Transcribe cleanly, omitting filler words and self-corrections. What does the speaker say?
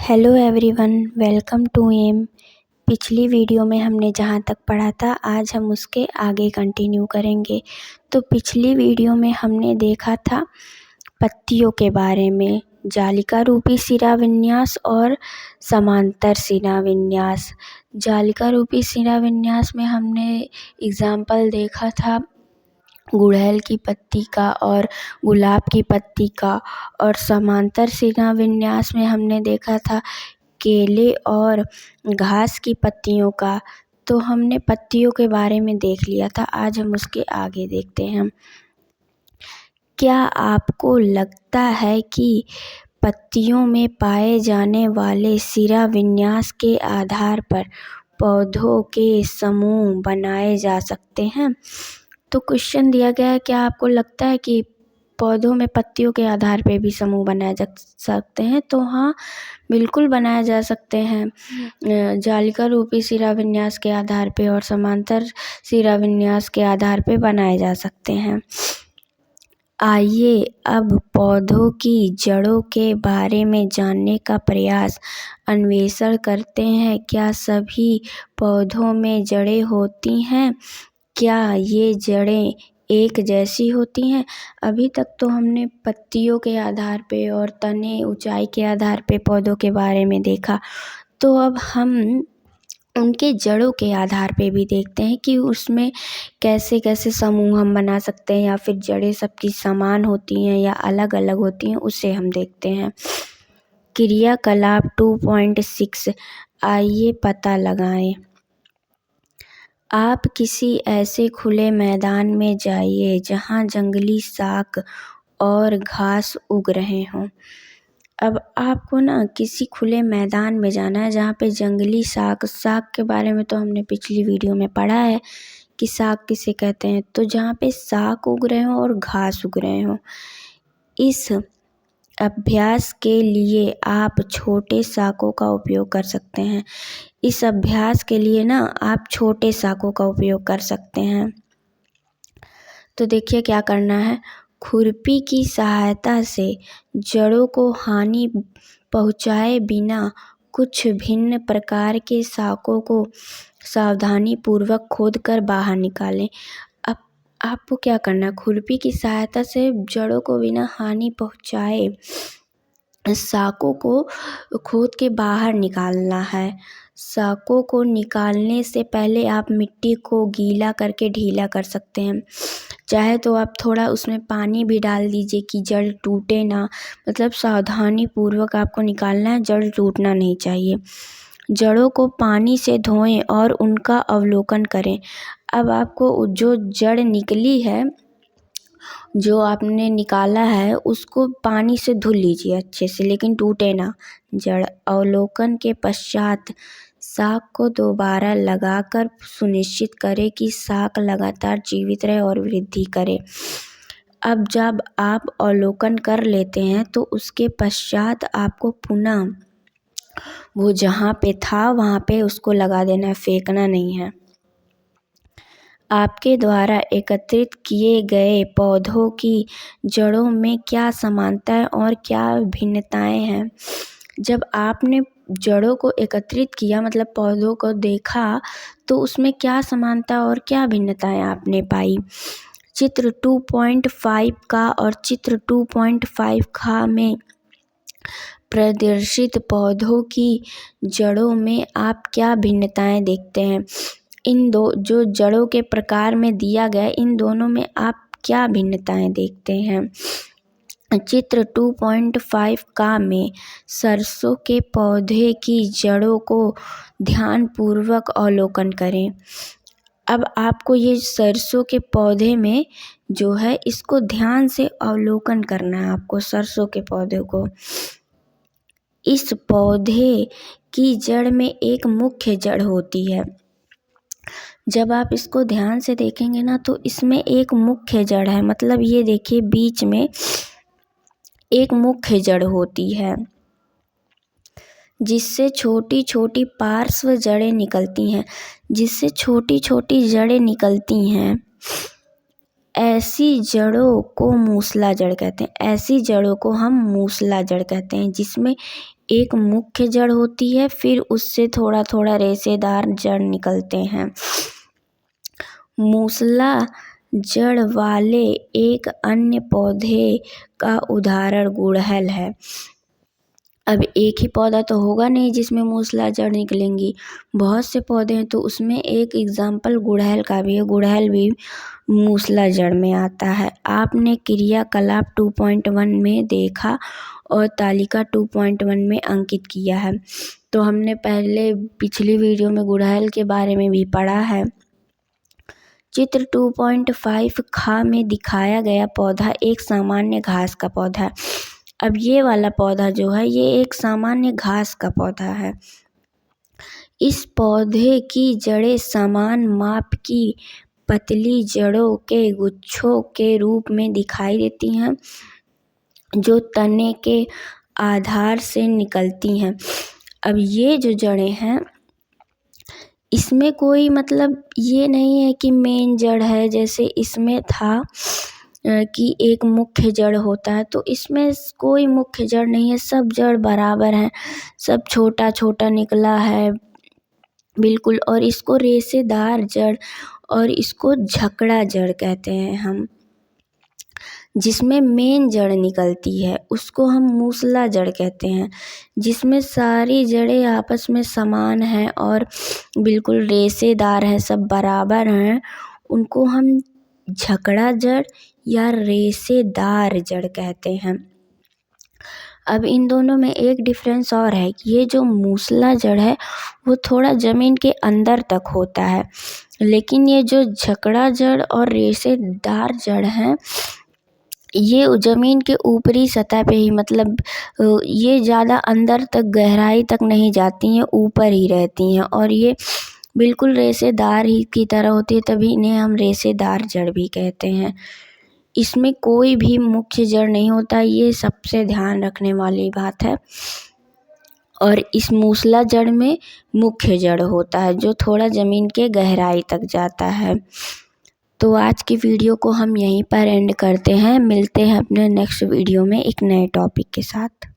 Hello everyone, welcome to M. पिछली वीडियो में हमने जहाँ तक पढ़ा था आज हम उसके आगे कंटिन्यू करेंगे। तो पिछली वीडियो में हमने देखा था पत्तियों के बारे में, जालिका रूपी सिरा विन्यास और समांतर सिरा विन्यास। जालिका रूपी सिरा विन्यास में हमने एग्जाम्पल देखा था गुड़हल की पत्ती का और गुलाब की पत्ती का, और समांतर सिरा विन्यास में हमने देखा था केले और घास की पत्तियों का। तो हमने पत्तियों के बारे में देख लिया था, आज हम उसके आगे देखते हैं। क्या आपको लगता है कि पत्तियों में पाए जाने वाले सिरा विन्यास के आधार पर पौधों के समूह बनाए जा सकते हैं? तो क्वेश्चन दिया गया है, क्या आपको लगता है कि पौधों में पत्तियों के आधार पे भी समूह बनाए जा सकते हैं? तो हाँ, बिल्कुल बनाए जा सकते हैं। जालिका रूपी सिरा विन्यास के आधार पे और समांतर सिरा विन्यास के आधार पे बनाए जा सकते हैं। आइए अब पौधों की जड़ों के बारे में जानने का प्रयास अन्वेषण करते हैं। क्या सभी पौधों में जड़ें होती हैं? क्या ये जड़ें एक जैसी होती हैं? अभी तक तो हमने पत्तियों के आधार पे और तने ऊंचाई के आधार पे पौधों के बारे में देखा, तो अब हम उनके जड़ों के आधार पे भी देखते हैं कि उसमें कैसे कैसे समूह हम बना सकते हैं, या फिर जड़ें सबकी समान होती हैं या अलग अलग होती हैं, उसे हम देखते हैं। क्रियाकलाप 2.6, आइए पता लगाएं। आप किसी ऐसे खुले मैदान में जाइए जहां जंगली शाक और घास उग रहे हों। अब आपको ना किसी खुले मैदान में जाना है जहाँ पे जंगली शाक के बारे में तो हमने पिछली वीडियो में पढ़ा है कि शाक किसे कहते हैं। तो जहाँ पे शाक उग रहे हों और घास उग रहे हों, इस अभ्यास के लिए आप छोटे शाकों का उपयोग कर सकते हैं। इस अभ्यास के लिए ना आप छोटे शाकों का उपयोग कर सकते हैं। तो देखिए क्या करना है। खुरपी की सहायता से जड़ों को हानि पहुंचाए बिना कुछ भिन्न प्रकार के शाकों को सावधानी पूर्वक खोदकर बाहर निकालें। अब आपको क्या करना है, खुरपी की सहायता से जड़ों को बिना हानि पहुंचाए शाकों को खोद के बाहर निकालना है। शाकों को निकालने से पहले आप मिट्टी को गीला करके ढीला कर सकते हैं। चाहे तो आप थोड़ा उसमें पानी भी डाल दीजिए कि जड़ टूटे ना, मतलब सावधानी पूर्वक आपको निकालना है, जड़ टूटना नहीं चाहिए। जड़ों को पानी से धोएं और उनका अवलोकन करें। अब आपको जो जड़ निकली है, जो आपने निकाला है, उसको पानी से धुल लीजिए अच्छे से, लेकिन टूटे ना जड़। अवलोकन के पश्चात शाक को दोबारा लगाकर सुनिश्चित करें कि शाक लगातार जीवित रहे और वृद्धि करे। अब जब आप अवलोकन कर लेते हैं तो उसके पश्चात आपको पुनः वो जहाँ पे था वहाँ पे उसको लगा देना है, फेंकना नहीं है। आपके द्वारा एकत्रित किए गए पौधों की जड़ों में क्या समानताएं और क्या भिन्नताएं हैं? जब आपने जड़ों को एकत्रित किया, मतलब पौधों को देखा, तो उसमें क्या समानता और क्या भिन्नताएं आपने पाई? चित्र 2.5 का और चित्र 2.5 का में प्रदर्शित पौधों की जड़ों में आप क्या भिन्नताएं देखते हैं? इन दो जो जड़ों के प्रकार में दिया गया, इन दोनों में आप क्या भिन्नताएं देखते हैं? चित्र 2.5 का में सरसों के पौधे की जड़ों को ध्यानपूर्वक अवलोकन करें। अब आपको ये सरसों के पौधे में जो है, इसको ध्यान से अवलोकन करना है आपको, सरसों के पौधे को। इस पौधे की जड़ में एक मुख्य जड़ होती है। जब आप इसको ध्यान से देखेंगे ना, तो इसमें एक मुख्य जड़ है, मतलब ये देखिए बीच में एक मुख्य जड़ होती है जिससे छोटी छोटी पार्श्व जड़ें निकलती हैं। जिससे छोटी छोटी जड़ें निकलती हैं, ऐसी जड़ों को मूसला जड़ कहते हैं। ऐसी जड़ों को हम मूसला जड़ कहते हैं, जिसमें एक मुख्य जड़ होती है, फिर उससे थोड़ा थोड़ा रेशेदार जड़ निकलते हैं। मूसला जड़ वाले एक अन्य पौधे का उदाहरण गुड़हल है। अब एक ही पौधा तो होगा नहीं जिसमें मूसला जड़ निकलेंगी, बहुत से पौधे हैं, तो उसमें एक एग्जाम्पल गुड़हल का भी है। गुड़हल भी मूसला जड़ में आता है। आपने क्रियाकलाप 2.1 में देखा और तालिका 2.1 में अंकित किया है। तो हमने पहले पिछली वीडियो में गुड़हल के बारे में भी पढ़ा है। चित्र 2.5 खा में दिखाया गया पौधा एक सामान्य घास का पौधा है। अब ये वाला पौधा जो है ये एक सामान्य घास का पौधा है। इस पौधे की जड़ें समान माप की पतली जड़ों के गुच्छों के रूप में दिखाई देती हैं, जो तने के आधार से निकलती हैं। अब ये जो जड़ें हैं इसमें कोई मतलब ये नहीं है कि मेन जड़ है, जैसे इसमें था कि एक मुख्य जड़ होता है, तो इसमें कोई मुख्य जड़ नहीं है, सब जड़ बराबर हैं, सब छोटा छोटा निकला है बिल्कुल। और इसको रेशेदार जड़ और इसको झकड़ा जड़ कहते हैं हम। जिसमें मेन जड़ निकलती है उसको हम मूसला जड़ कहते हैं। जिसमें सारी जड़ें आपस में समान हैं और बिल्कुल रेशेदार हैं, सब बराबर हैं, उनको हम झकड़ा जड़ या रेशेदार जड़ कहते हैं। अब इन दोनों में एक डिफरेंस और है, ये जो मूसला जड़ है वो थोड़ा ज़मीन के अंदर तक होता है, लेकिन ये जो झकड़ा जड़ और रेशेदार जड़ हैं ये ज़मीन के ऊपरी सतह पे ही, मतलब ये ज़्यादा अंदर तक गहराई तक नहीं जाती हैं, ऊपर ही रहती हैं और ये बिल्कुल रेशेदार ही की तरह होती है, तभी इन्हें हम रेशेदार जड़ भी कहते हैं। इसमें कोई भी मुख्य जड़ नहीं होता, ये सबसे ध्यान रखने वाली बात है। और इस मूसला जड़ में मुख्य जड़ होता है जो थोड़ा ज़मीन के गहराई तक जाता है। तो आज की वीडियो को हम यहीं पर एंड करते हैं। मिलते हैं अपने नेक्स्ट वीडियो में एक नए टॉपिक के साथ।